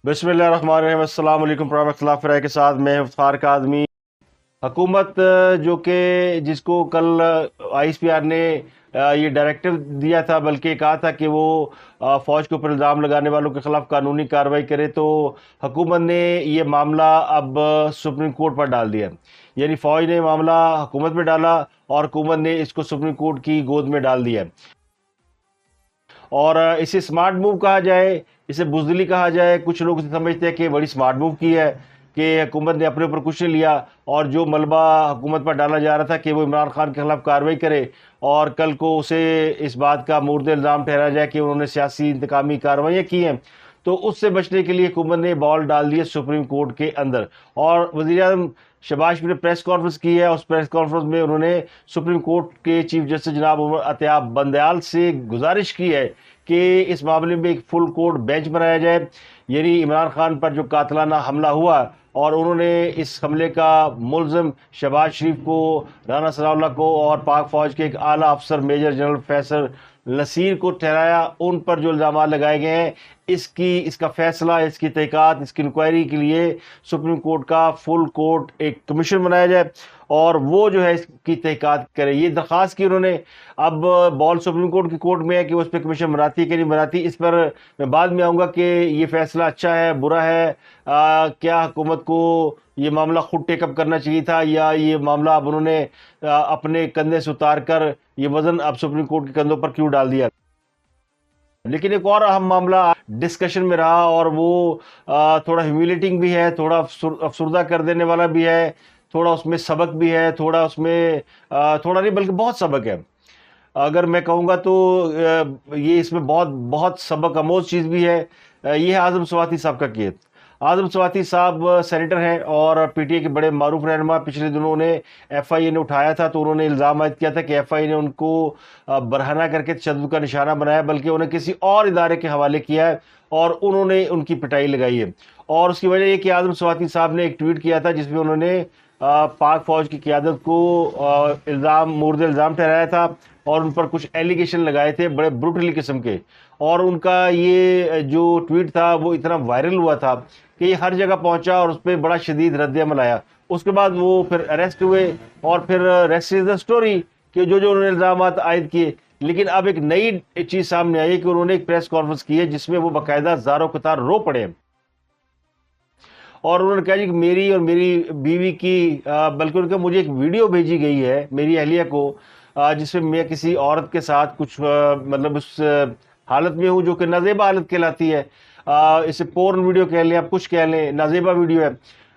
بسم اللہ الرحمن الرحیم۔ السلام علیکم پروگرام اختلاف رائے کے ساتھ میں افتخار کاظمی۔ حکومت جو کہ جس کو کل آئی ایس پی آر نے یہ ڈائریکٹو دیا تھا، بلکہ کہا تھا کہ وہ فوج کے اوپر الزام لگانے والوں کے خلاف قانونی کارروائی کرے، تو حکومت نے یہ معاملہ اب سپریم کورٹ پر ڈال دیا۔ یعنی فوج نے معاملہ حکومت میں ڈالا اور حکومت نے اس کو سپریم کورٹ کی گود میں ڈال دیا، اور اسے سمارٹ موو کہا جائے، اسے بزدلی کہا جائے۔ کچھ لوگ اسے سمجھتے ہیں کہ بڑی سمارٹ موو کی ہے کہ حکومت نے اپنے اوپر کچھ نہیں لیا، اور جو ملبہ حکومت پر ڈالا جا رہا تھا کہ وہ عمران خان کے خلاف کارروائی کرے، اور کل کو اسے اس بات کا مورد الزام ٹھہرایا جائے کہ انہوں نے سیاسی انتقامی کارروائیاں کی ہیں، تو اس سے بچنے کے لیے حکومت نے بال ڈال دی ہے سپریم کورٹ کے اندر۔ اور وزیر اعظم شہباز شریف نے پریس کانفرنس کی ہے، اس پریس کانفرنس میں انہوں نے سپریم کورٹ کے چیف جسٹس جناب عمر عطیہ بندیال سے گزارش کی ہے کہ اس معاملے میں ایک فل کورٹ بینچ بنایا جائے۔ یعنی عمران خان پر جو قاتلانہ حملہ ہوا اور انہوں نے اس حملے کا ملزم شہباز شریف کو، رانا ثناء اللہ کو اور پاک فوج کے ایک اعلیٰ افسر میجر جنرل فیصل نصیر کو ٹھہرایا، ان پر جو الزامات لگائے گئے ہیں اس کا فیصلہ، اس کی تحقیقات، اس کی انکوائری کے لیے سپریم کورٹ کا فل کورٹ ایک کمیشن بنایا جائے، اور وہ جو ہے اس کی تحقیقات کرے۔ یہ درخواست کی انہوں نے۔ اب بال سپریم کورٹ کی کورٹ میں ہے کہ وہ اس پہ کمیشن بناتی ہے کہ نہیں بناتی۔ اس پر میں بعد میں آؤں گا کہ یہ فیصلہ اچھا ہے، برا ہے، کیا حکومت کو یہ معاملہ خود ٹیک اپ کرنا چاہیے تھا، یا یہ معاملہ اب انہوں نے اپنے کندھے سے اتار کر یہ وزن اب سپریم کورٹ کے کندھوں پر کیوں ڈال دیا۔ لیکن ایک اور اہم معاملہ ڈسکشن میں رہا، اور وہ تھوڑا ہیومیلیٹنگ بھی ہے، تھوڑا افسردہ کر دینے والا بھی ہے، تھوڑا اس میں سبق بھی ہے، تھوڑا اس میں تھوڑا نہیں بلکہ بہت سبق ہے۔ اگر میں کہوں گا تو یہ اس میں بہت بہت سبق آموز چیز بھی ہے۔ یہ ہے اعظم سواتی صاحب کا کیس۔ اعظم سواتی صاحب سینیٹر ہیں اور پی ٹی اے کے بڑے معروف رہنما۔ پچھلے دنوں نے ایف آئی اے نے اٹھایا تھا تو انہوں نے الزام عائد کیا تھا کہ ایف آئی اے نے ان کو برہنہ کر کے تشدد کا نشانہ بنایا، بلکہ انہیں کسی اور ادارے کے حوالے کیا ہے اور انہوں نے ان کی پٹائی لگائی ہے۔ اور اس کی وجہ یہ کہ اعظم سواتی صاحب نے ایک ٹویٹ کیا تھا جس میں انہوں نے پاک فوج کی قیادت کو مورد الزام ٹھہرایا تھا، اور ان پر کچھ ایلیگیشن لگائے تھے بڑے بروٹلی قسم کے، اور ان کا یہ جو ٹویٹ تھا وہ اتنا وائرل ہوا تھا کہ یہ ہر جگہ پہنچا اور اس پہ بڑا شدید رد عمل آیا۔ اس کے بعد وہ پھر اریسٹ ہوئے، اور پھر ریسٹ از دا سٹوری کہ جو انہوں نے الزامات عائد کیے۔ لیکن اب ایک نئی چیز سامنے آئی کہ انہوں نے ایک پریس کانفرنس کی ہے جس میں وہ باقاعدہ زاروں قطار رو پڑے، اور انہوں نے کہا جی کہ میری اور میری بیوی کی بلکہ ان کا مجھے ایک ویڈیو بھیجی گئی ہے میری اہلیہ کو، جس میں میں کسی عورت کے ساتھ کچھ مطلب اس حالت میں ہوں جو کہ نازیبہ حالت کہلاتی ہے، اسے پورن ویڈیو کہہ لیں، آپ کچھ کہہ لیں، نازیبہ ویڈیو ہے۔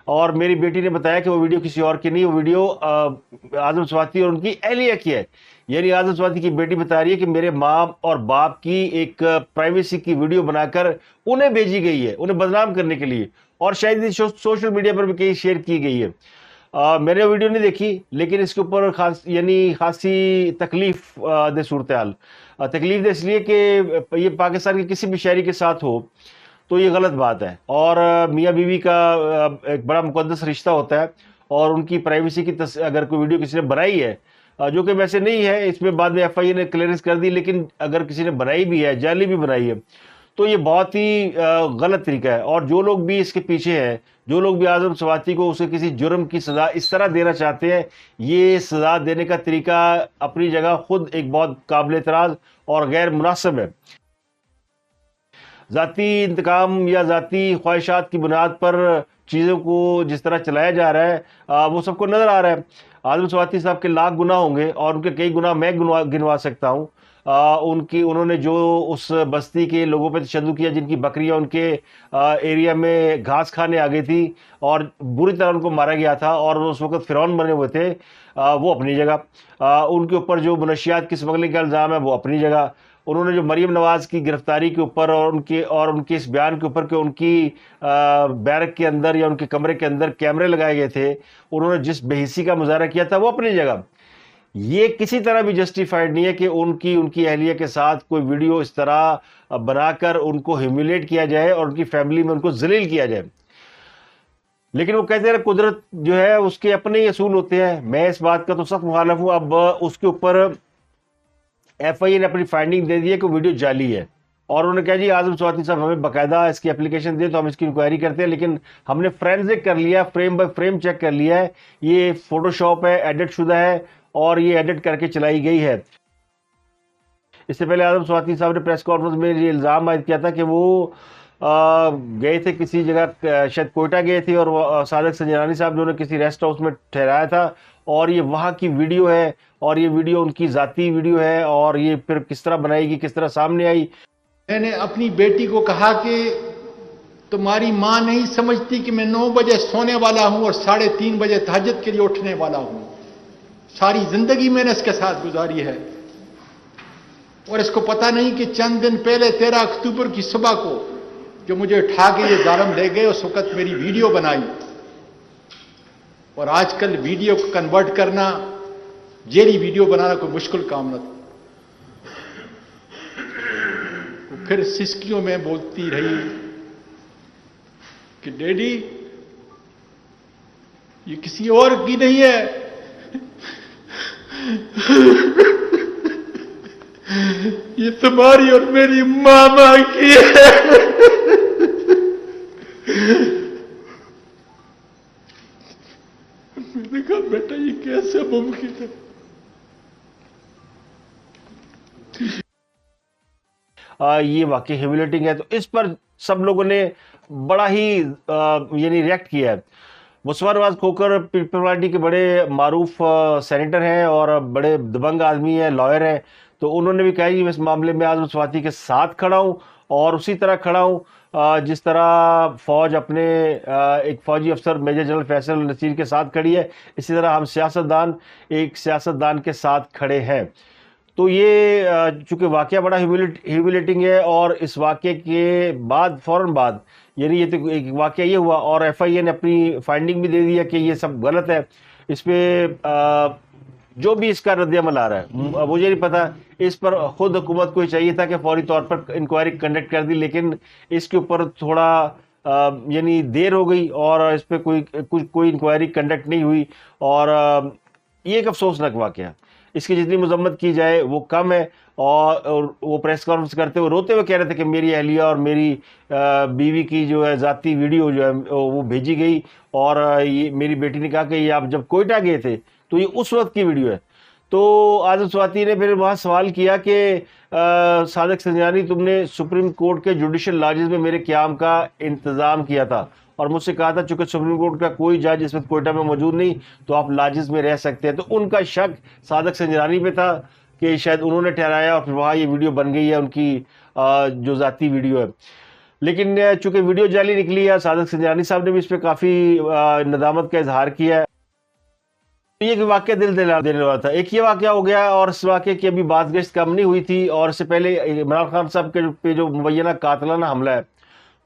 اور میری بیٹی نے بتایا کہ وہ ویڈیو کسی اور کی نہیں، وہ ویڈیو اعظم سواتی اور ان کی اہلیہ کی ہے۔ یعنی اعظم سواتی کی بیٹی بتا رہی ہے کہ میرے ماں اور باپ کی ایک پرائیویسی کی ویڈیو بنا کر انہیں بھیجی گئی ہے، انہیں بدنام کرنے کے لیے، اور شاید یہ سوشل میڈیا پر بھی کہیں شیئر کی گئی ہے۔ میں نے ویڈیو نہیں دیکھی، لیکن اس کے اوپر خاصی تکلیف دہ صورتحال۔ تکلیف دہ اس لیے کہ یہ پاکستان کے کسی بھی شہری کے ساتھ ہو تو یہ غلط بات ہے، اور میاں بیوی کا ایک بڑا مقدس رشتہ ہوتا ہے، اور ان کی پرائیویسی کی اگر کوئی ویڈیو کسی نے بنائی ہے، جو کہ ویسے نہیں ہے، اس میں بعد میں ایف آئی اے نے کلیئرنس کر دی، لیکن اگر کسی نے بنائی بھی ہے، جعلی بھی بنائی ہے، تو یہ بہت ہی غلط طریقہ ہے۔ اور جو لوگ بھی اس کے پیچھے ہیں، جو لوگ بھی اعظم سواتی کو اسے کسی جرم کی سزا اس طرح دینا چاہتے ہیں، یہ سزا دینے کا طریقہ اپنی جگہ خود ایک بہت قابل اعتراض اور غیر مناسب ہے۔ ذاتی انتقام یا ذاتی خواہشات کی بنیاد پر چیزوں کو جس طرح چلایا جا رہا ہے وہ سب کو نظر آ رہا ہے۔ اعظم سواتی صاحب کے لاکھ گناہ ہوں گے، اور ان کے کئی گناہ میں گنوا سکتا ہوں۔ انہوں نے جو اس بستی کے لوگوں پہ تشدد کیا جن کی بکریاں ان کے ایریا میں گھاس کھانے آ گئی تھی اور بری طرح ان کو مارا گیا تھا، اور اس وقت فرعون بنے ہوئے تھے، وہ اپنی جگہ۔ ان کے اوپر جو منشیات کی اسمگلنگ کا الزام ہے وہ اپنی جگہ۔ انہوں نے جو مریم نواز کی گرفتاری کے اوپر اور ان کے اس بیان کے اوپر کہ ان کی بیرک کے اندر یا ان کے کمرے کے اندر کیمرے لگائے گئے تھے، انہوں نے جس بے حسی کا مظاہرہ کیا تھا وہ اپنی جگہ۔ یہ کسی طرح بھی جسٹیفائڈ نہیں ہے کہ ان کی اہلیہ کے ساتھ کوئی ویڈیو اس طرح بنا کر ان کو ہیومیلیٹ کیا جائے اور ان کی فیملی میں ان کو ذلیل کیا جائے۔ لیکن وہ کہتے ہیں قدرت جو ہے اس کے اپنے ہی اصول ہوتے ہیں۔ میں اس بات کا تو سخت مخالف ہوں۔ اب اس کے اوپر ایف آئی اے نے اپنی فائنڈنگ دے دی ہے کہ ویڈیو جعلی ہے، اور انہوں نے کہا جی اعظم سواتی صاحب ہمیں باقاعدہ اس کی اپلیکیشن دیں تو ہم اس کی انکوائری کرتے ہیں، لیکن ہم نے فرینزک کر لیا، فریم بائی فریم چیک کر لیا ہے، یہ فوٹو شاپ ہے، ایڈٹ شدہ ہے اور یہ ایڈٹ کر کے چلائی گئی ہے۔ اس سے پہلے اعظم سواتی صاحب نے پریس کانفرنس میں یہ الزام عائد کیا تھا کہ وہ گئے تھے کسی جگہ، شاید کوئٹہ گئے تھے، اور صادق سنجرانی صاحب نے انہیں کسی ریسٹ ہاؤس میں ٹھہرایا تھا، اور یہ وہاں کی ویڈیو ہے، اور یہ ویڈیو ان کی ذاتی ویڈیو ہے، اور یہ پھر کس طرح بنائی گی، کس طرح سامنے آئی۔ میں نے اپنی بیٹی کو کہا کہ تمہاری ماں نہیں سمجھتی کہ میں 9 بجے سونے والا ہوں اور 3:30 بجے تہجد کے لیے اٹھنے والا ہوں۔ ساری زندگی میں نے اس کے ساتھ گزاری ہے، اور اس کو پتہ نہیں کہ چند دن پہلے 13 اکتوبر کی صبح کو جو مجھے اٹھا کے یہ ظالم لے گئے، اس وقت میری ویڈیو بنائی، اور آج کل ویڈیو کو کنورٹ کرنا، جیلی ویڈیو بنانا کوئی مشکل کام نہ تھا۔ پھر سسکیوں میں بولتی رہی کہ ڈیڈی یہ کسی اور کی نہیں ہے، یہ تمہاری اور میری ماما کی ہے۔ میں نے کہا بیٹا یہ کیسے ممکن ہے؟ یہ واقعی ہیوملیٹنگ ہے، تو اس پر سب لوگوں نے بڑا ہی یعنی ریئیکٹ کیا ہے۔ مصطفیٰ نواز کھوکھر پیپل پارٹی کے بڑے معروف سینیٹر ہیں اور بڑے دبنگ آدمی ہیں، لائر ہیں، تو انہوں نے بھی کہا کہ میں اس معاملے میں اعظم سواتی کے ساتھ کھڑا ہوں، اور اسی طرح کھڑا ہوں جس طرح فوج اپنے ایک فوجی افسر میجر جنرل فیصل نصیر کے ساتھ کھڑی ہے، اسی طرح ہم سیاستدان ایک سیاستدان کے ساتھ کھڑے ہیں۔ تو یہ چونکہ واقعہ بڑا ہیوملیٹنگ ہے، اور اس واقعے کے بعد فوراً بعد یعنی یہ تو ایک واقعہ یہ ہوا، اور ایف آئی اے نے اپنی فائنڈنگ بھی دے دیا کہ یہ سب غلط ہے۔ اس پہ جو بھی اس کا رد عمل آ رہا ہے مجھے نہیں پتا، اس پر خود حکومت کو ہی چاہیے تھا کہ فوری طور پر انکوائری کنڈکٹ کر دی، لیکن اس کے اوپر تھوڑا یعنی دیر ہو گئی، اور اس پہ کوئی انکوائری کنڈکٹ نہیں ہوئی، اور یہ ایک افسوسناک واقعہ ہے۔ اس کی جتنی مذمت کی جائے وہ کم ہے، اور وہ پریس کانفرنس کرتے ہوئے روتے ہوئے کہہ رہے تھے کہ میری اہلیہ اور میری بیوی کی جو ہے ذاتی ویڈیو جو ہے وہ بھیجی گئی، اور یہ میری بیٹی نے کہا کہ یہ آپ جب کوئٹہ گئے تھے تو یہ اس وقت کی ویڈیو ہے۔ تو اعظم سواتی نے پھر وہاں سوال کیا کہ صادق سنجرانی تم نے سپریم کورٹ کے جوڈیشل لاجز میں میرے قیام کا انتظام کیا تھا، اور مجھ سے کہا تھا چونکہ سپریم کورٹ کا کوئی جج اس وقت کوئٹہ میں موجود نہیں تو آپ لاجز میں رہ سکتے ہیں۔ تو ان کا شک صادق سنجرانی پہ تھا کہ شاید انہوں نے ٹھہرایا، اور پھر وہاں یہ ویڈیو بن گئی ہے ان کی جو ذاتی ویڈیو ہے۔ لیکن چونکہ ویڈیو جعلی نکلی ہے، صادق سنجرانی صاحب نے بھی اس پہ کافی ندامت کا اظہار کیا ہے۔ یہ واقعہ دل دینے والا تھا۔ ایک یہ واقعہ ہو گیا، اور اس واقعے کی ابھی بات گشت کم نہیں ہوئی تھی، اور اس سے پہلے عمران خان صاحب کے پہ جو مبینہ قاتلانہ حملہ ہے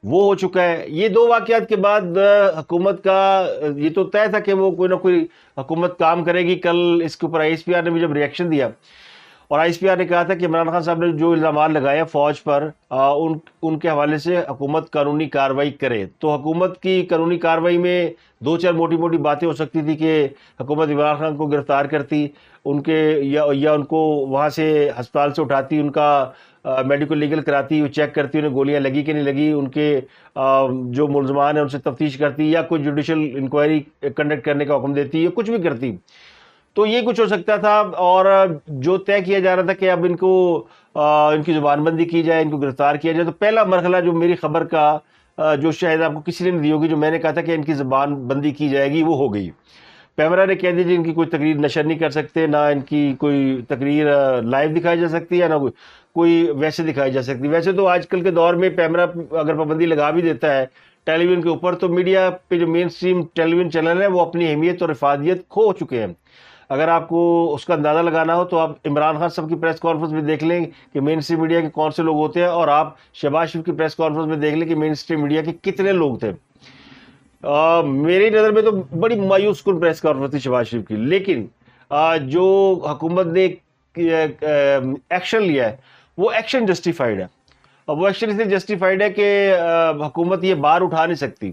وہ ہو چکا ہے۔ یہ دو واقعات کے بعد حکومت کا یہ تو طے تھا کہ وہ کوئی نہ کوئی حکومت کام کرے گی۔ کل اس کے اوپر آئی ایس پی آر نے بھی جب ریئیکشن دیا، اور آئی ایس پی آر نے کہا تھا کہ عمران خان صاحب نے جو الزامات لگائے فوج پر ان کے حوالے سے حکومت قانونی کارروائی کرے، تو حکومت کی قانونی کارروائی میں 2-4 موٹی موٹی باتیں ہو سکتی تھی کہ حکومت عمران خان کو گرفتار کرتی، ان کے یا ان کو وہاں سے ہسپتال سے اٹھاتی، ان کا میڈیکل لیگل کراتی، وہ چیک کرتی انہیں گولیاں لگی کہ نہیں لگی، ان کے جو ملزمان ہیں ان سے تفتیش کرتی، یا کوئی جوڈیشل انکوائری کنڈکٹ کرنے کا حکم دیتی، یا کچھ بھی کرتی۔ تو یہ کچھ ہو سکتا تھا، اور جو طے کیا جا رہا تھا کہ اب ان کو ان کی زبان بندی کی جائے، ان کو گرفتار کیا جائے، تو پہلا مرحلہ جو میری خبر کا جو شاید آپ کو کسی نے نہیں دی ہوگی، جو میں نے کہا تھا کہ ان کی زبان بندی کی جائے گی، وہ ہو گئی۔ پیمرا نے کہہ دیا جی ان کی کوئی تقریر نشر نہیں کر سکتے، نہ ان کی کوئی تقریر لائیو دکھائی جا سکتی ہے، نہ کوئی ویسے دکھائی جا سکتی۔ ویسے تو آج کل کے دور میں پیمرا اگر پابندی لگا بھی دیتا ہے ٹیلی ویژن کے اوپر، تو میڈیا پہ جو مین سٹریم ٹیلی ویژن چینل ہے وہ اپنی اہمیت اور افادیت کھو چکے ہیں۔ اگر آپ کو اس کا اندازہ لگانا ہو تو آپ عمران خان صاحب کی پریس کانفرنس میں دیکھ لیں کہ مین اسٹریم میڈیا کے کون سے لوگ ہوتے ہیں، اور آپ شہباز شریف کی پریس کانفرنس میں دیکھ لیں کہ مین اسٹریم میڈیا کے کتنے لوگ تھے۔ میری نظر میں تو بڑی مایوس کن پریس کانفرنس تھی شہباز شریف کی، لیکن جو حکومت نے ایکشن لیا ہے وہ ایکشن جسٹیفائیڈ ہے، اور وہ ایکشن اس لیے جسٹیفائیڈ ہے کہ حکومت یہ بار اٹھا نہیں سکتی۔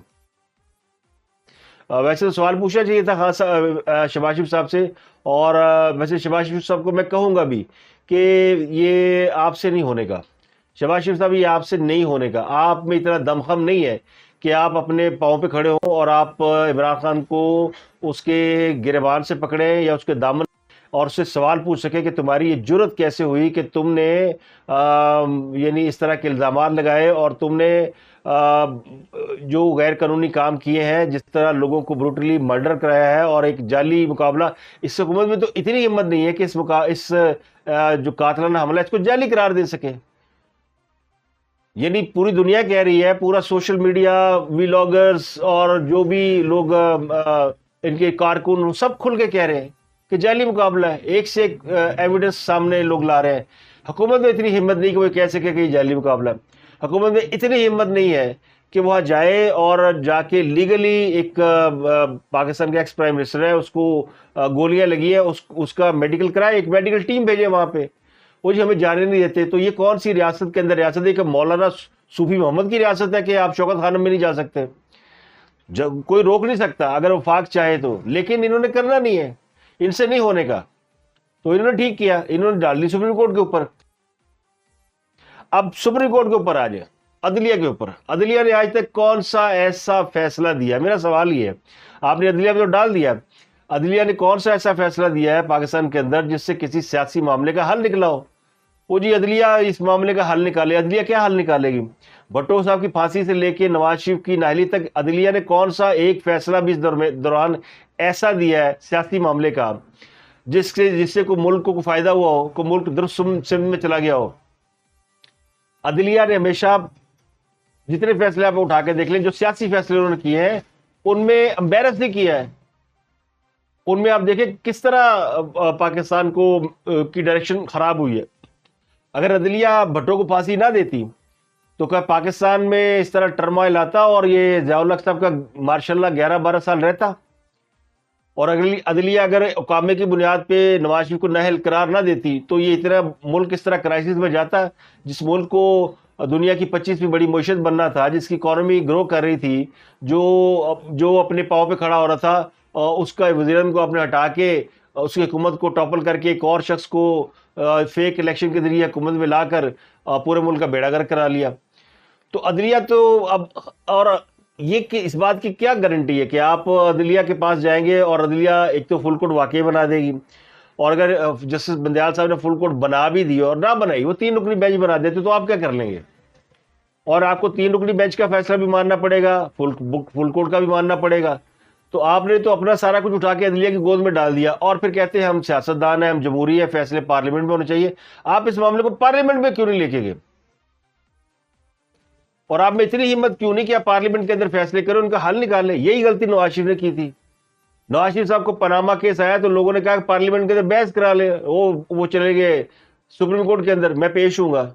ویسے تو سوال پوچھنا چاہیے تھا خاص شہباز شریف صاحب سے، اور ویسے شہباز شریف صاحب کو میں کہوں گا بھی کہ یہ آپ سے نہیں ہونے کا، شہباز شریف صاحب یہ آپ سے نہیں ہونے کا. آپ میں اتنا دمخم نہیں ہے کہ آپ اپنے پاؤں پہ کھڑے ہوں اور آپ عمران خان کو اس کے گریبان سے پکڑیں یا اس کے دامن اور اس سے سوال پوچھ سکے کہ تمہاری یہ جرت کیسے ہوئی کہ تم نے یعنی اس طرح کے الزامات لگائے اور تم نے جو غیر قانونی کام کیے ہیں, جس طرح لوگوں کو بروٹلی مرڈر کرایا ہے اور ایک جعلی مقابلہ. اس حکومت میں تو اتنی ہمت نہیں ہے کہ اس جو قاتلانہ حملہ ہے اس کو جعلی قرار دے سکے. یعنی پوری دنیا کہہ رہی ہے, پورا سوشل میڈیا, ویلاگرز اور جو بھی لوگ ان کے کارکن سب کھل کے کہہ رہے ہیں کہ جعلی مقابلہ ہے. ایک سے ایک ایویڈنس سامنے لوگ لا رہے ہیں. حکومت میں اتنی ہمت نہیں کہ وہ کہہ سکے کہ یہ جعلی مقابلہ ہے. حکومت میں اتنی ہمت نہیں ہے کہ وہاں جائے اور جا کے لیگلی ایک پاکستان کا ایکس پرائم منسٹر ہے, اس کو گولیاں لگی ہیں, اس کا میڈیکل کرائے, ایک میڈیکل ٹیم بھیجے وہاں پہ. وہ جی ہمیں جانے نہیں دیتے. تو یہ کون سی ریاست کے اندر ریاست ہے کہ مولانا صوفی محمد کی ریاست ہے کہ آپ شوکت خانم میں نہیں جا سکتے؟ جب کوئی روک نہیں سکتا اگر وفاق چاہے تو, لیکن انہوں نے کرنا نہیں ہے, ان سے نہیں ہونے کا. تو انہوں نے ٹھیک کیا, انہوں نے ڈال دی سپریم کورٹ کے اوپر. اب سپریم کورٹ کے اوپر آ جائے, عدلیہ کے اوپر. عدلیہ نے آج تک کون سا ایسا فیصلہ دیا؟ میرا سوال یہ ہے, آپ نے عدلیہ میں تو ڈال دیا, عدلیہ نے کون سا ایسا فیصلہ دیا ہے پاکستان کے اندر جس سے کسی سیاسی معاملے کا حل نکلا ہو؟ وہ جی عدلیہ اس معاملے کا حل نکالے. عدلیہ کیا حل نکالے گی؟ بھٹو صاحب کی پھانسی سے لے کے نواز شریف کی نااہلی تک عدلیہ نے کون سا ایک فیصلہ بھی اس دوران ایسا دیا ہے سیاسی معاملے کا جس سے کوئی ملک کو فائدہ ہوا ہو, کوئی ملک درست سمت میں چلا گیا ہو؟ عدلیہ نے ہمیشہ جتنے فیصلے آپ اٹھا کے دیکھ لیں, جو سیاسی فیصلے انہوں نے کیے ہیں ان میں امبیرس نہیں کیا ہے. ان میں آپ دیکھیں کس طرح پاکستان کو کی ڈائریکشن خراب ہوئی ہے. اگر عدلیہ بھٹو کو پھانسی نہ دیتی تو کیا پاکستان میں اس طرح ٹرمائل آتا اور یہ ضیاء الحق صاحب کا ماشاء اللہ 11-12 سال رہتا؟ اور عدلیہ اگر اقامے کی بنیاد پہ نواز شریف کو نااہل قرار نہ دیتی تو یہ اتنا ملک اس طرح کرائسس میں جاتا, جس ملک کو دنیا کی 25ویں بڑی معیشت بننا تھا, جس کی اکانومی گرو کر رہی تھی, جو اپنے پاؤں پہ کھڑا ہو رہا تھا, اس کا وزیر اعظم کو آپ نے ہٹا کے اس کی حکومت کو ٹاپل کر کے ایک اور شخص کو فیک الیکشن کے ذریعے حکومت میں لا کر پورے ملک کا بیڑا گرک کرا لیا. تو عدلیہ تو اب, اور یہ کہ اس بات کی کیا گارنٹی ہے کہ آپ عدلیہ کے پاس جائیں گے اور عدلیہ ایک تو فل کوڈ واقعی بنا دے گی, اور اگر جسٹس بندیال صاحب نے فل کوڈ بنا بھی دی اور نہ بنائی, وہ 3 رکنی بینچ بنا دیتے تو آپ کیا کر لیں گے؟ اور آپ کو 3 رکنی بینچ کا فیصلہ بھی ماننا پڑے گا, فل کوڈ کا بھی ماننا پڑے گا. تو آپ نے تو اپنا سارا کچھ اٹھا کے عدلیہ کی گود میں ڈال دیا, اور پھر کہتے ہیں ہم سیاستدان ہیں, ہم جمہوری ہیں, فیصلے پارلیمنٹ میں ہونے چاہیے. آپ اس معاملے کو پارلیمنٹ میں کیوں نہیں لے کے گئے؟ اور آپ میں اتنی ہمت کیوں نہیں کہ آپ پارلیمنٹ کے اندر فیصلے کریں, ان کا حل نکالیں؟ یہی غلطی نواز شریف نے کی تھی. نواز شریف صاحب کو پاناما کیس آیا تو لوگوں نے کہا کہ پارلیمنٹ کے اندر بحث کرا لیں, وہ چلے گئے سپریم کورٹ کے اندر, میں پیش ہوں گا.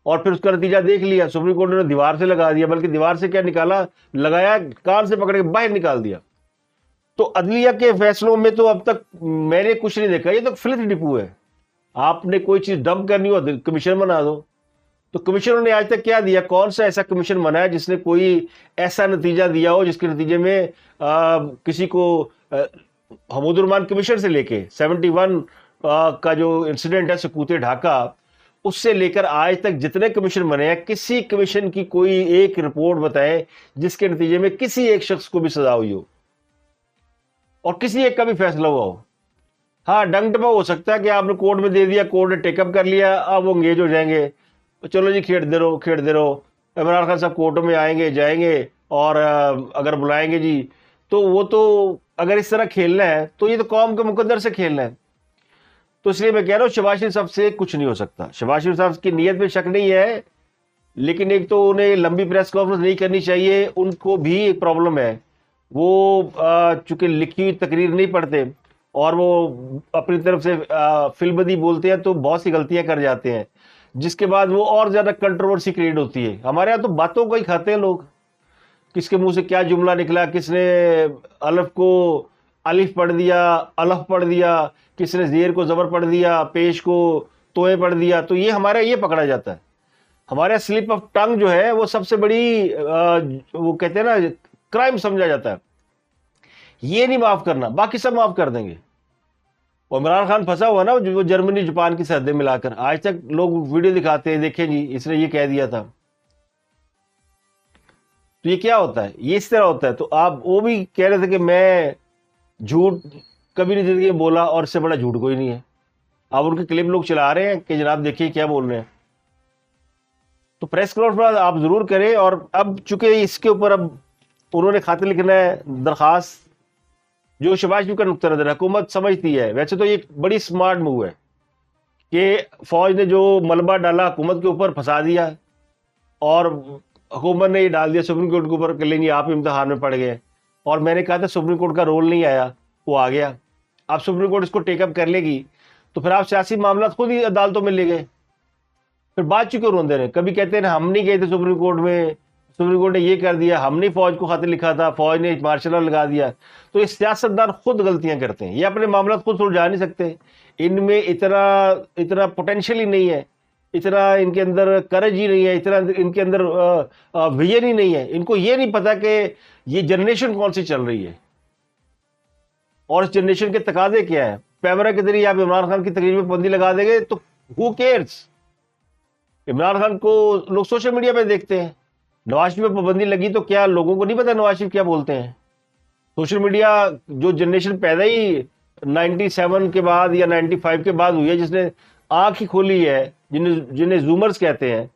اور پھر اس کا نتیجہ دیکھ لیا, سپریم کورٹ نے دیوار سے لگا دیا, بلکہ دیوار سے کیا نکالا, لگایا, کان سے پکڑ کے باہر نکال دیا. تو عدلیہ کے فیصلوں میں تو اب تک میں نے کچھ نہیں دیکھا, یہ تو فلت ڈپو ہے. آپ نے کوئی چیز ڈمپ کرنی ہو کمیشن بنا دو. تو کمیشنوں نے آج تک کیا دیا؟ کون سا ایسا کمیشن بنایا جس نے کوئی ایسا نتیجہ دیا ہو جس کے نتیجے میں کسی کو, حمود الرحمان کمیشن سے لے کے 71 کا جو انسیڈنٹ ہے سکوت ڈھاکہ, اس سے لے کر آج تک جتنے کمیشن بنے ہیں, کسی کمیشن کی کوئی ایک رپورٹ بتائیں جس کے نتیجے میں کسی ایک شخص کو بھی سزا ہوئی ہو اور کسی ایک کا بھی فیصلہ ہوا ہو. ہاں ڈنگ ٹپا ہو سکتا ہے کہ آپ نے کورٹ میں دے دیا, کورٹ نے ٹیک اپ کر لیا, اب وہ انگیج ہو جائیں گے, چلو جی کھیڑتے رہو. عمران خان صاحب کورٹوں میں آئیں گے, جائیں گے, اور اگر بلائیں گے جی تو وہ تو اگر اس طرح کھیلنا ہے تو یہ تو قوم کے مقدر سے کھیلنا ہے. تو اس لیے میں کہہ رہا ہوں شہباز شریف صاحب سے کچھ نہیں ہو سکتا. شہباز شریف صاحب کی نیت میں شک نہیں ہے, لیکن ایک تو انہیں لمبی پریس کانفرنس نہیں کرنی چاہیے. ان کو بھی ایک پرابلم ہے, وہ چونکہ لکھی ہوئی تقریر نہیں پڑھتے اور وہ اپنی طرف سے فلبدی بولتے ہیں تو بہت سی غلطیاں کر جاتے ہیں, جس کے بعد وہ اور زیادہ کنٹروورسی کریٹ ہوتی ہے. ہمارے یہاں تو باتوں کو ہی کھاتے ہیں لوگ, کس کے منہ سے کیا جملہ نکلا, کس نے الف کو الف پڑھ دیا, الف پڑھ دیا, کس نے زیر کو زبر پڑھ دیا, پیش کو توئے پڑھ دیا. تو یہ ہمارے یہ پکڑا جاتا ہے. ہمارے سلپ آف ٹنگ جو ہے وہ سب سے بڑی وہ کہتے ہیں نا کرائم سمجھا جاتا ہے. یہ نہیں معاف کرنا, باقی سب معاف کر دیں گے. اور عمران خان پھنسا ہوا نا وہ جرمنی جاپان کی سرحدیں ملا کر، آج تک لوگ ویڈیو دکھاتے ہیں، دیکھیں جی اس نے یہ کہہ دیا تھا. تو یہ کیا ہوتا ہے؟ یہ اس طرح ہوتا ہے. تو آپ وہ بھی کہہ رہے تھے کہ میں جھوٹ کبھی نہیں زندگی میں بولا اور اس سے بڑا جھوٹ کوئی نہیں ہے. اب ان کے کلپ لوگ چلا رہے ہیں کہ جناب دیکھیے کیا بول رہے ہیں. تو پریس کانفرنس آپ ضرور کریں. اور اب چونکہ اس کے اوپر اب انہوں نے خاطر لکھنا ہے درخواست، جو شہباز شریف کا نقطہ نظر حکومت سمجھتی ہے، ویسے تو یہ بڑی سمارٹ موو ہے کہ فوج نے جو ملبہ ڈالا حکومت کے اوپر پھنسا دیا، اور حکومت نے یہ ڈال دیا سپریم کورٹ کے اوپر کہ لیں جی آپ امتحان میں پڑ گئے. اور میں نے کہا تھا سپریم کورٹ کا رول نہیں آیا، وہ آ گیا. اب سپریم کورٹ اس کو ٹیک اپ کر لے گی تو پھر آپ سیاسی معاملات خود ہی عدالتوں میں لے گئے. پھر بات چکے روندے رہے. کبھی کہتے ہیں ہم نہیں گئے تھے سپریم کورٹ میں، سپریم کورٹ نے یہ کر دیا، ہم نے فوج کو خط لکھا تھا، فوج نے مارشل لا لگا دیا. تو یہ سیاستدان خود غلطیاں کرتے ہیں، یہ اپنے معاملات خود سلجھا نہیں سکتے. ان میں اتنا پوٹینشیل ہی نہیں ہے، اتنا ان کے اندر کرج ہی نہیں ہے، اتنا ان کے اندر ویژن ہی نہیں ہے. ان کو یہ نہیں پتا کہ یہ جنریشن کون سی چل رہی ہے اور اس جنریشن کے تقاضے کیا ہے. پیمرا کے ذریعے آپ عمران خان کی تقریر میں پابندی لگا دیں گے تو ہو کیئرس. عمران خان کو لوگ سوشل میڈیا پہ دیکھتے ہیں، نواز شریف پہ پابندی لگی تو کیا لوگوں کو نہیں پتا نواز شریف کیا بولتے ہیں؟ سوشل میڈیا جو جنریشن پیدا ہی 97 کے بعد یا 95 کے بعد ہوئی ہے، جس نے آنکھ ہی کھولی ہے، جنہیں زومرز کہتے ہیں،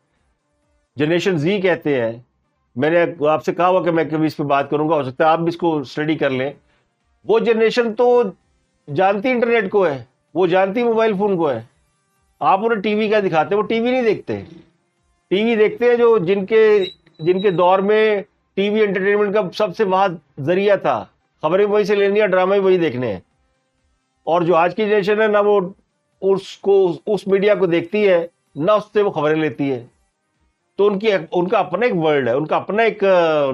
جنریشن زی کہتے ہیں. میں نے آپ سے کہا ہوا کہ میں کبھی اس پہ بات کروں گا، ہو سکتا ہے آپ بھی اس کو اسٹڈی کر لیں. وہ جنریشن تو جانتی انٹرنیٹ کو ہے، وہ جانتی موبائل فون کو ہے. آپ انہیں ٹی وی کا دکھاتے، وہ ٹی وی نہیں دیکھتے. ٹی وی دیکھتے ہیں جو جن کے دور میں ٹی وی انٹرٹینمنٹ کا سب سے وہاں ذریعہ تھا، خبریں وہیں سے لینی ہے، ڈرامے وہی دیکھنے ہیں. اور جو آج کی جنریشن ہے نہ وہ اس میڈیا کو دیکھتی ہے، نہ اس سے وہ خبریں لیتی ہے. تو ان کا اپنا ایک ورلڈ ہے، ان کا اپنا ایک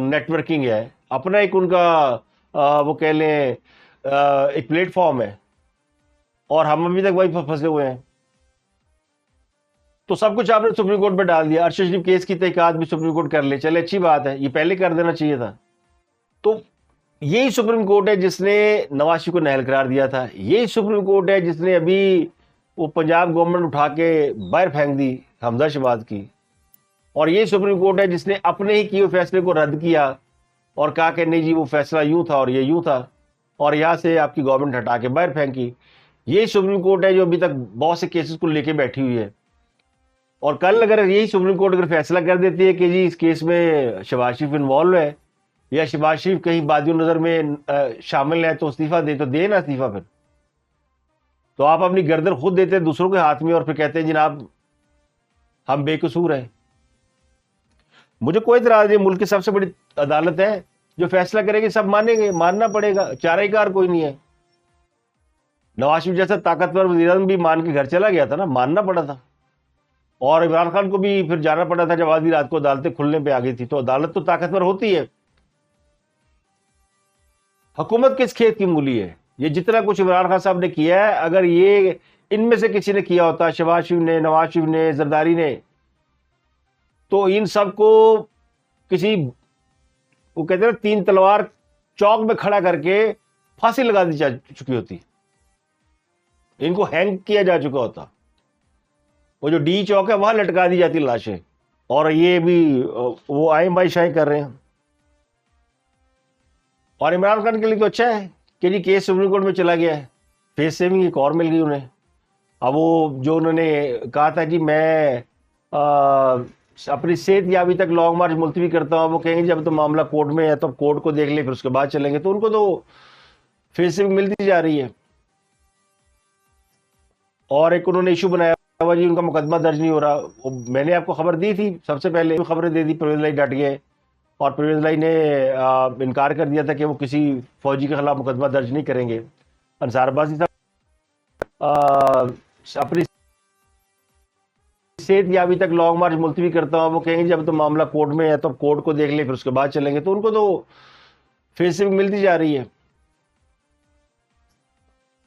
نیٹ ورکنگ ہے، اپنا ایک ان کا وہ کہہ لیں ایک پلیٹ فارم ہے. اور ہم ابھی تک وہی پھنسے ہوئے ہیں. تو سب کچھ آپ نے سپریم کورٹ میں ڈال دیا. ارشد شریف کیس کی تحقیقات بھی سپریم کورٹ کر لے، چلے اچھی بات ہے، یہ پہلے کر دینا چاہیے تھا. تو یہی سپریم کورٹ ہے جس نے نواز شریف کو نااہل قرار دیا تھا. یہی سپریم کورٹ ہے جس نے ابھی وہ پنجاب گورنمنٹ اٹھا کے باہر پھینک دی حمزہ شہباز کی. اور یہی سپریم کورٹ ہے جس نے اپنے ہی کیے ہوئے فیصلے کو رد کیا اور کہا کہ نہیں جی وہ فیصلہ یوں تھا اور یہ یوں تھا، اور یہاں سے آپ کی گورنمنٹ ہٹا کے باہر پھینکی. یہی سپریم کورٹ ہے جو ابھی تک بہت سے کیسز کو لے کے بیٹھی ہوئی ہے. اور کل اگر یہی سپریم کورٹ اگر فیصلہ کر دیتی ہے کہ جی اس کیس میں شہباز شریف انوالو ہے یا شہباز شریف کہیں بادی نظر میں شامل ہے تو استعفیٰ دے، تو دے نا استعفیٰ. پھر تو آپ اپنی گردن خود دیتے ہیں دوسروں کے ہاتھ میں اور پھر کہتے ہیں جناب ہم بے قصور ہیں. مجھے کوئی اعتراض نہیں، ملک کی سب سے بڑی عدالت ہے، جو فیصلہ کرے گی سب مانیں گے، ماننا پڑے گا، چارہ کار کوئی نہیں ہے. نواز شریف جیسا طاقتور وزیر اعظم بھی مان کے گھر چلا گیا تھا نا، ماننا پڑا تھا. اور عمران خان کو بھی پھر جانا پڑا تھا جب آدھی رات کو عدالتیں کھلنے پہ آ گئی تھی. تو عدالت تو طاقتور ہوتی ہے. حکومت کس کھیت کی مولی ہے؟ یہ جتنا کچھ عمران خان صاحب نے کیا ہے، اگر یہ ان میں سے کسی نے کیا ہوتا، شہباز شریف نے، نواز شریف نے، زرداری نے، تو ان سب کو کسی وہ کہتے ہیں نا 3 تلوار چوک میں کھڑا کر کے پھانسی لگا دی جا چکی ہوتی، ان کو ہینگ کیا جا چکا ہوتا. وہ جو ڈی چوک ہے وہاں لٹکا دی جاتی لاشیں. اور یہ بھی وہ آئیں بائی شائیں کر رہے ہیں. اور عمران خان کے لیے تو اچھا ہے کہ جی کیس سپریم کورٹ میں چلا گیا ہے، فیس سیونگ ایک اور مل گئی انہیں. اب وہ جو انہوں نے کہا تھا کہ میں اپنی صحت یابی تک لانگ مارچ ملتوی کرتا ہوں، وہ کہیں گے جب تو معاملہ کورٹ میں ہے تو کورٹ کو دیکھ لیں پھر اس کے بعد چلیں گے. تو ان کو تو فیس سیونگ ملتی جا رہی ہے. اور ایک انہوں نے ایشو بنایا ہوا جی ان کا مقدمہ درج نہیں ہو رہا. میں نے آپ کو خبر دی تھی، سب سے پہلے خبریں دے دی، پرویز لائی ڈٹ گئے. اور پرویز لائی نے انکار کر دیا تھا کہ وہ کسی فوجی کے خلاف مقدمہ درج نہیں کریں گے. انصار عباسی صاحب اپنی صحت یابی تک لانگ مارچ ملتوی کرتا ہوں، وہ کہیں گے جب تو معاملہ کورٹ میں ہے تو کورٹ کو دیکھ لیں پھر اس کے بعد چلیں گے. تو ان کو تو فیس سیونگ ملتی جا رہی ہے.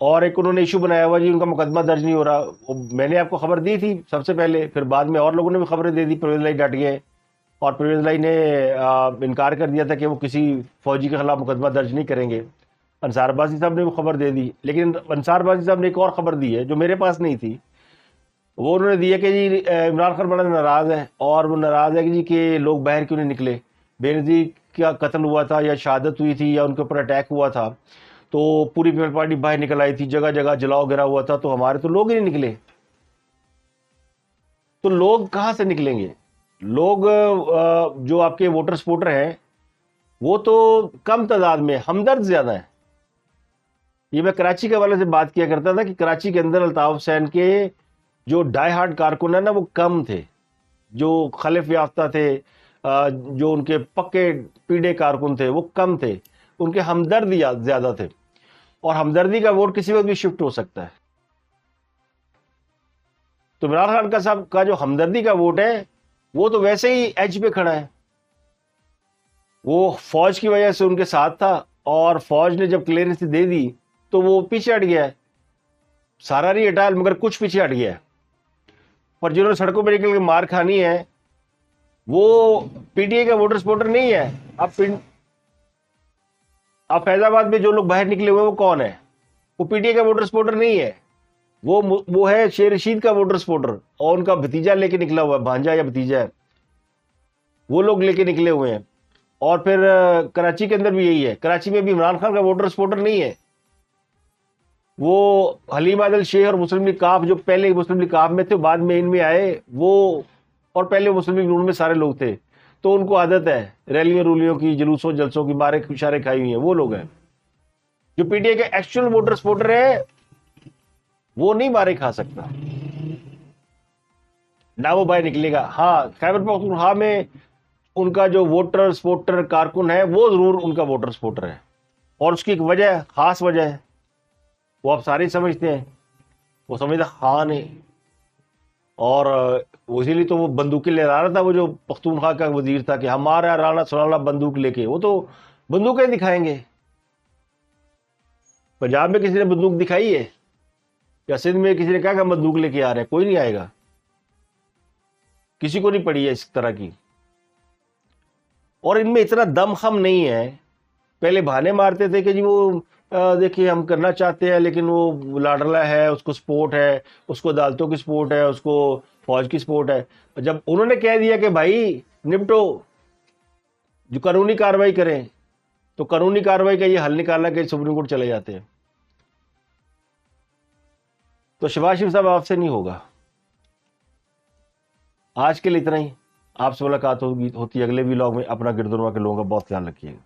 اور ایک انہوں نے ایشو بنایا ہوا جی ان کا مقدمہ درج نہیں ہو رہا. میں نے آپ کو خبر دی تھی سب سے پہلے، پھر بعد میں اور لوگوں نے بھی خبریں دے دی، پرویز لائی ڈٹ گئے. اور پرویز لائی نے انکار کر دیا تھا کہ وہ کسی فوجی کے خلاف مقدمہ درج نہیں کریں گے. انصار عباسی صاحب نے وہ خبر دے دی، لیکن انصار عباسی صاحب نے ایک اور خبر دی ہے جو میرے پاس نہیں تھی. وہ انہوں نے دی ہے کہ جی عمران خان بڑا ناراض ہے، اور وہ ناراض ہے کہ جی کہ لوگ باہر کیوں نہیں نکلے. بے نظیر کا قتل ہوا تھا یا شہادت ہوئی تھی یا ان کے اوپر اٹیک ہوا تھا تو پوری پیپل پارٹی باہر نکل آئی تھی، جگہ جگہ جلاؤ گرا ہوا تھا، تو ہمارے تو لوگ ہی نہیں نکلے. تو لوگ کہاں سے نکلیں گے؟ لوگ جو آپ کے ووٹر سپورٹر ہیں وہ تو کم تعداد میں، ہمدرد زیادہ ہیں. یہ میں کراچی کے حوالے سے بات کیا کرتا تھا کہ کراچی کے اندر الطاف حسین کے جو ڈائی ہارڈ کارکن ہیں نا وہ کم تھے، جو خلف یافتہ تھے، جو ان کے پکے پیڑے کارکن تھے وہ کم تھے، ان کے ہمدرد زیادہ تھے. اور ہمدردی کا ووٹ کسی وقت بھی شفٹ ہو سکتا ہے. تو عمران خان کا صاحب کا جو ہمدردی کا ووٹ ہے وہ تو ویسے ہی ایج پہ کھڑا ہے. وہ فوج کی وجہ سے ان کے ساتھ تھا، اور فوج نے جب کلیئرنس دے دی تو وہ پیچھے ہٹ گیا ہے. سارا نہیں ہٹا مگر کچھ پیچھے ہٹ گیا ہے. پر جنہوں نے سڑکوں پہ نکل کے مار کھانی ہے وہ پی ٹی اے کا ووٹر سپورٹر نہیں ہے. اب فیض آباد میں جو لوگ باہر نکلے ہوئے وہ کون ہے؟ وہ پی ٹی اے کا ووٹر سپورٹر نہیں ہے، وہ ہے شیر رشید کا ووٹر سپورٹر، اور ان کا بھتیجا لے کے نکلا ہوا ہے، بھانجا یا بھتیجا ہے، وہ لوگ لے کے نکلے ہوئے ہیں. اور پھر کراچی کے اندر بھی یہی ہے. کراچی میں بھی عمران خان کا ووٹر سپورٹر نہیں ہے، وہ حلیم عادل شیخ اور مسلم لیگ کاف جو پہلے مسلم لیگ کاف میں تھے بعد میں ان میں آئے وہ، اور پہلے مسلم لیگ نون میں سارے لوگ تھے، تو ان کو عادت ہے ریلیوں رولیوں کی، جلوسوں جلسوں کی، مارے اشارے کھائی ہوئی ہیں. وہ لوگ ہیں جو پی ٹی اے کے ایکچوئل ووٹر سپورٹر ہے وہ نہیں مارے کھا سکتا، نہ وہ باہر نکلے گا. ہاں خیبر پختونخوا میں ان کا جو ووٹر سپورٹر کارکن ہے وہ ضرور ان کا ووٹر سپورٹر ہے، اور اس کی ایک وجہ ہے، خاص وجہ ہے، وہ آپ سارے سمجھتے ہیں. وہ سمجھتا خان ہے، اور اسی لیے تو وہ بندوقیں لے رہا تھا، وہ جو پختونخوا کا وزیر تھا کہ ہمارا رانا سلانا بندوق لے کے، وہ تو بندوقیں دکھائیں گے. پنجاب میں کسی نے بندوق دکھائی ہے؟ یا سندھ میں کسی نے کہا کہ ہم بندوق لے کے آ رہے ہیں؟ کوئی نہیں آئے گا، کسی کو نہیں پڑی ہے اس طرح کی. اور ان میں اتنا دم خم نہیں ہے. پہلے بہانے مارتے تھے کہ جی وہ دیکھیے ہم کرنا چاہتے ہیں لیکن وہ لاڈلا ہے، اس کو سپورٹ ہے، اس کو عدالتوں کی سپورٹ ہے، اس کو فوج کی سپورٹ ہے. جب انہوں نے کہہ دیا کہ بھائی نپٹو، جو قانونی کارروائی کریں، تو قانونی کارروائی کا یہ حل نکالا کہ سپریم کورٹ چلے جاتے ہیں. تو شہباز شریف صاحب آپ سے نہیں ہوگا. آج کے لیے اتنا ہی. آپ سے ملاقات ہوتی اگلے ولاگ میں. اپنا گردنوا کے لوگوں کا بہت خیال رکھیے گا.